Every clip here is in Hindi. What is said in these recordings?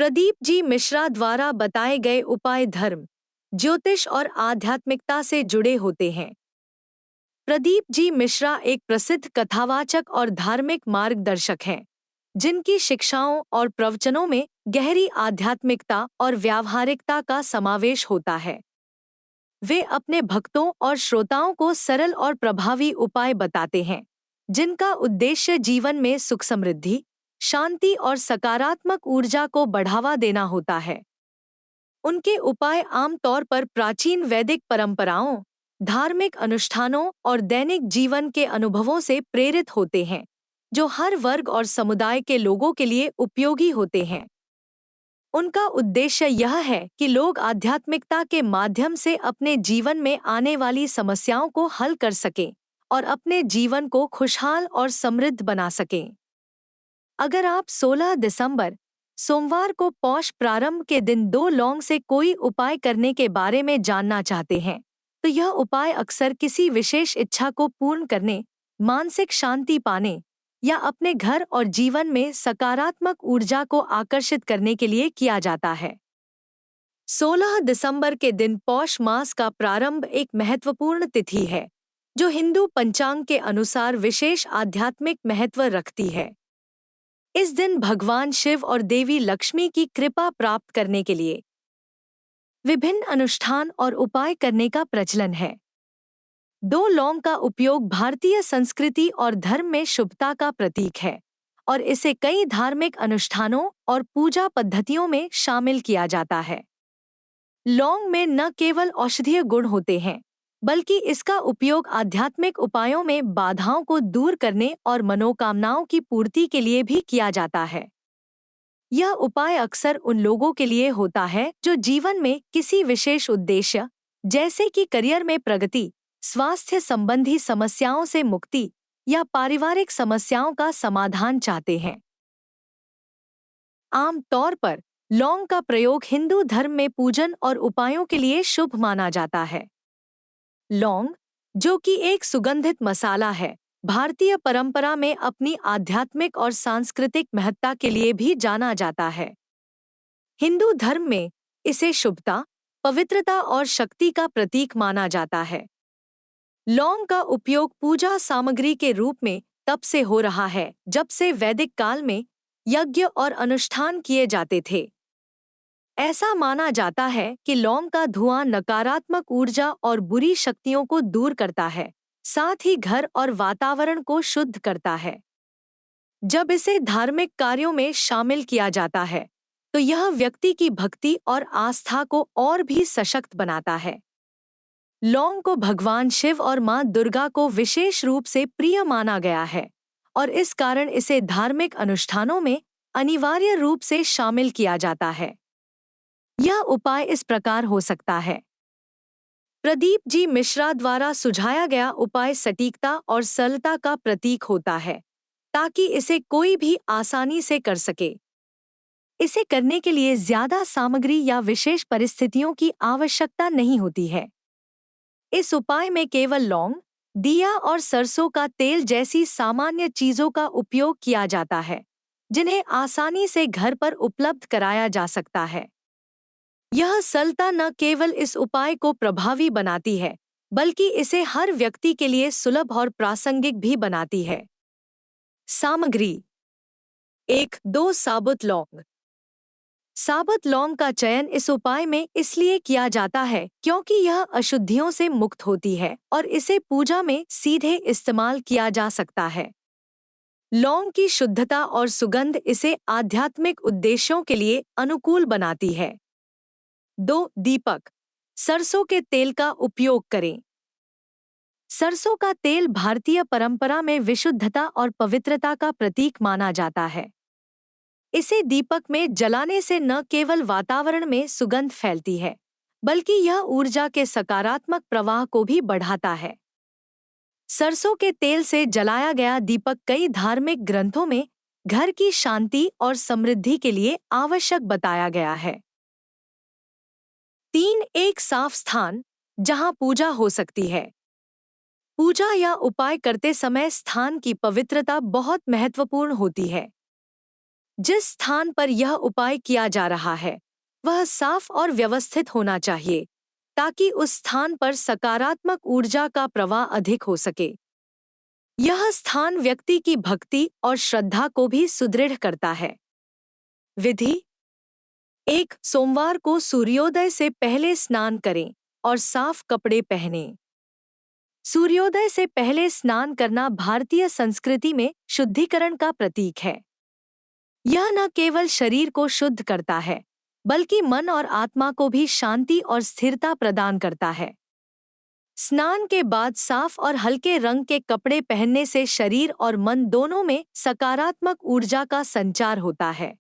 प्रदीप जी मिश्रा द्वारा बताए गए उपाय धर्म, ज्योतिष और आध्यात्मिकता से जुड़े होते हैं। प्रदीप जी मिश्रा एक प्रसिद्ध कथावाचक और धार्मिक मार्गदर्शक हैं, जिनकी शिक्षाओं और प्रवचनों में गहरी आध्यात्मिकता और व्यावहारिकता का समावेश होता है। वे अपने भक्तों और श्रोताओं को सरल और प्रभावी उपाय बताते हैं, जिनका उद्देश्य जीवन में सुख समृद्धि, शांति और सकारात्मक ऊर्जा को बढ़ावा देना होता है। उनके उपाय आमतौर पर प्राचीन वैदिक परंपराओं, धार्मिक अनुष्ठानों और दैनिक जीवन के अनुभवों से प्रेरित होते हैं, जो हर वर्ग और समुदाय के लोगों के लिए उपयोगी होते हैं। उनका उद्देश्य यह है कि लोग आध्यात्मिकता के माध्यम से अपने जीवन में आने वाली समस्याओं को हल कर सकें और अपने जीवन को खुशहाल और समृद्ध बना सकें। अगर आप 16 दिसंबर सोमवार को पौष प्रारंभ के दिन 2 लौंग से कोई उपाय करने के बारे में जानना चाहते हैं, तो यह उपाय अक्सर किसी विशेष इच्छा को पूर्ण करने, मानसिक शांति पाने या अपने घर और जीवन में सकारात्मक ऊर्जा को आकर्षित करने के लिए किया जाता है। 16 दिसंबर के दिन पौष मास का प्रारंभ एक महत्वपूर्ण तिथि है, जो हिंदू पंचांग के अनुसार विशेष आध्यात्मिक महत्व रखती है। इस दिन भगवान शिव और देवी लक्ष्मी की कृपा प्राप्त करने के लिए विभिन्न अनुष्ठान और उपाय करने का प्रचलन है। 2 लौंग का उपयोग भारतीय संस्कृति और धर्म में शुभता का प्रतीक है और इसे कई धार्मिक अनुष्ठानों और पूजा पद्धतियों में शामिल किया जाता है। लौंग में न केवल औषधीय गुण होते हैं, बल्कि इसका उपयोग आध्यात्मिक उपायों में बाधाओं को दूर करने और मनोकामनाओं की पूर्ति के लिए भी किया जाता है। यह उपाय अक्सर उन लोगों के लिए होता है जो जीवन में किसी विशेष उद्देश्य, जैसे कि करियर में प्रगति, स्वास्थ्य संबंधी समस्याओं से मुक्ति या पारिवारिक समस्याओं का समाधान चाहते हैं। आम तौर पर लौंग का प्रयोग हिंदू धर्म में पूजन और उपायों के लिए शुभ माना जाता है। लौंग, जो कि एक सुगंधित मसाला है, भारतीय परंपरा में अपनी आध्यात्मिक और सांस्कृतिक महत्ता के लिए भी जाना जाता है। हिंदू धर्म में इसे शुभता, पवित्रता और शक्ति का प्रतीक माना जाता है। लौंग का उपयोग पूजा सामग्री के रूप में तब से हो रहा है जब से वैदिक काल में यज्ञ और अनुष्ठान किए जाते थे। ऐसा माना जाता है कि लौंग का धुआं नकारात्मक ऊर्जा और बुरी शक्तियों को दूर करता है, साथ ही घर और वातावरण को शुद्ध करता है। जब इसे धार्मिक कार्यों में शामिल किया जाता है, तो यह व्यक्ति की भक्ति और आस्था को और भी सशक्त बनाता है। लौंग को भगवान शिव और मां दुर्गा को विशेष रूप से प्रिय माना गया है और इस कारण इसे धार्मिक अनुष्ठानों में अनिवार्य रूप से शामिल किया जाता है। यह उपाय इस प्रकार हो सकता है। प्रदीप जी मिश्रा द्वारा सुझाया गया उपाय सटीकता और सरलता का प्रतीक होता है, ताकि इसे कोई भी आसानी से कर सके। इसे करने के लिए ज्यादा सामग्री या विशेष परिस्थितियों की आवश्यकता नहीं होती है। इस उपाय में केवल लौंग, दिया और सरसों का तेल जैसी सामान्य चीजों का उपयोग किया जाता है, जिन्हें आसानी से घर पर उपलब्ध कराया जा सकता है। यह सरलता न केवल इस उपाय को प्रभावी बनाती है, बल्कि इसे हर व्यक्ति के लिए सुलभ और प्रासंगिक भी बनाती है। सामग्री: 1-2 साबुत लौंग। साबुत लौंग का चयन इस उपाय में इसलिए किया जाता है क्योंकि यह अशुद्धियों से मुक्त होती है और इसे पूजा में सीधे इस्तेमाल किया जा सकता है। लौंग की शुद्धता और सुगंध इसे आध्यात्मिक उद्देश्यों के लिए अनुकूल बनाती है। 2 दीपक। सरसों के तेल का उपयोग करें। सरसों का तेल भारतीय परंपरा में विशुद्धता और पवित्रता का प्रतीक माना जाता है। इसे दीपक में जलाने से न केवल वातावरण में सुगंध फैलती है, बल्कि यह ऊर्जा के सकारात्मक प्रवाह को भी बढ़ाता है। सरसों के तेल से जलाया गया दीपक कई धार्मिक ग्रंथों में घर की शांति और समृद्धि के लिए आवश्यक बताया गया है। 3 एक साफ स्थान जहां पूजा हो सकती है। पूजा या उपाय करते समय स्थान की पवित्रता बहुत महत्वपूर्ण होती है। जिस स्थान पर यह उपाय किया जा रहा है वह साफ और व्यवस्थित होना चाहिए ताकि उस स्थान पर सकारात्मक ऊर्जा का प्रवाह अधिक हो सके। यह स्थान व्यक्ति की भक्ति और श्रद्धा को भी सुदृढ़ करता है। विधि 1, सोमवार को सूर्योदय से पहले स्नान करें और साफ कपड़े पहनें। सूर्योदय से पहले स्नान करना भारतीय संस्कृति में शुद्धिकरण का प्रतीक है। यह न केवल शरीर को शुद्ध करता है बल्कि मन और आत्मा को भी शांति और स्थिरता प्रदान करता है। स्नान के बाद साफ और हल्के रंग के कपड़े पहनने से शरीर और मन दोनों में सकारात्मक ऊर्जा का संचार होता है।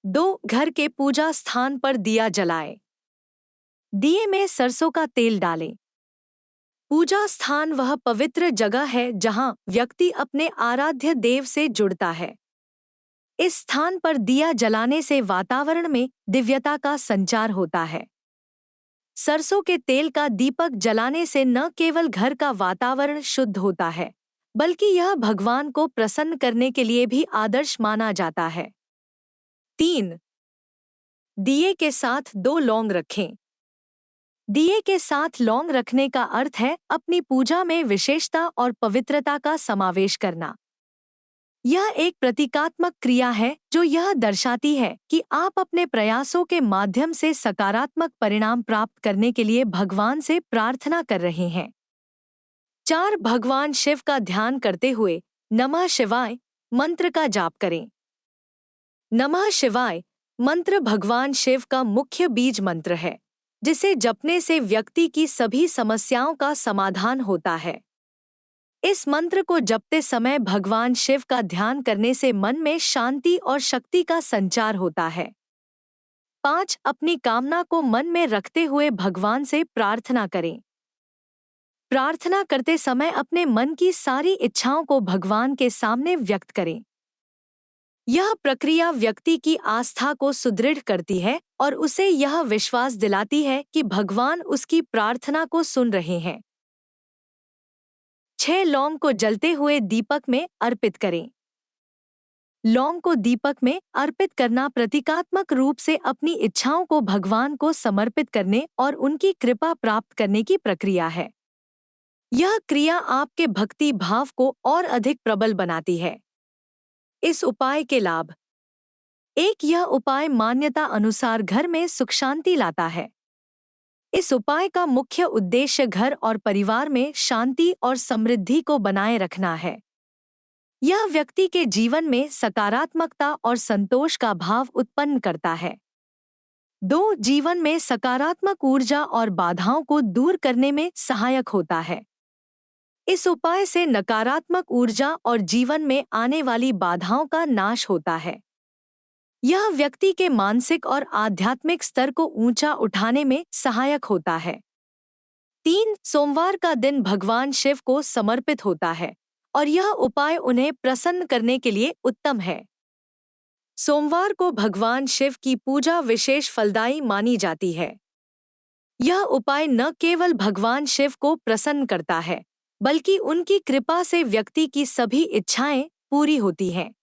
2, घर के पूजा स्थान पर दिया जलाएं। दिए में सरसों का तेल डालें। पूजा स्थान वह पवित्र जगह है जहां व्यक्ति अपने आराध्य देव से जुड़ता है। इस स्थान पर दिया जलाने से वातावरण में दिव्यता का संचार होता है। सरसों के तेल का दीपक जलाने से न केवल घर का वातावरण शुद्ध होता है बल्कि यह भगवान को प्रसन्न करने के लिए भी आदर्श माना जाता है। 3, दिए के साथ 2 लौंग रखें। दिए के साथ लौंग रखने का अर्थ है अपनी पूजा में विशेषता और पवित्रता का समावेश करना। यह एक प्रतीकात्मक क्रिया है जो यह दर्शाती है कि आप अपने प्रयासों के माध्यम से सकारात्मक परिणाम प्राप्त करने के लिए भगवान से प्रार्थना कर रहे हैं। 4, भगवान शिव का ध्यान करते हुए नमः शिवाय मंत्र का जाप करें। नमः शिवाय मंत्र भगवान शिव का मुख्य बीज मंत्र है जिसे जपने से व्यक्ति की सभी समस्याओं का समाधान होता है। इस मंत्र को जपते समय भगवान शिव का ध्यान करने से मन में शांति और शक्ति का संचार होता है। 5, अपनी कामना को मन में रखते हुए भगवान से प्रार्थना करें। प्रार्थना करते समय अपने मन की सारी इच्छाओं को भगवान के सामने व्यक्त करें। यह प्रक्रिया व्यक्ति की आस्था को सुदृढ़ करती है और उसे यह विश्वास दिलाती है कि भगवान उसकी प्रार्थना को सुन रहे हैं। 6, लौंग को जलते हुए दीपक में अर्पित करें। लौंग को दीपक में अर्पित करना प्रतीकात्मक रूप से अपनी इच्छाओं को भगवान को समर्पित करने और उनकी कृपा प्राप्त करने की प्रक्रिया है। यह क्रिया आपके भक्ति भाव को और अधिक प्रबल बनाती है। इस उपाय के लाभ 1, यह उपाय मान्यता अनुसार घर में सुख शांति लाता है। इस उपाय का मुख्य उद्देश्य घर और परिवार में शांति और समृद्धि को बनाए रखना है। यह व्यक्ति के जीवन में सकारात्मकता और संतोष का भाव उत्पन्न करता है। 2, जीवन में सकारात्मक ऊर्जा और बाधाओं को दूर करने में सहायक होता है। इस उपाय से नकारात्मक ऊर्जा और जीवन में आने वाली बाधाओं का नाश होता है। यह व्यक्ति के मानसिक और आध्यात्मिक स्तर को ऊंचा उठाने में सहायक होता है। 3, सोमवार का दिन भगवान शिव को समर्पित होता है और यह उपाय उन्हें प्रसन्न करने के लिए उत्तम है। सोमवार को भगवान शिव की पूजा विशेष फलदायी मानी जाती है। यह उपाय न केवल भगवान शिव को प्रसन्न करता है बल्कि उनकी कृपा से व्यक्ति की सभी इच्छाएं पूरी होती हैं।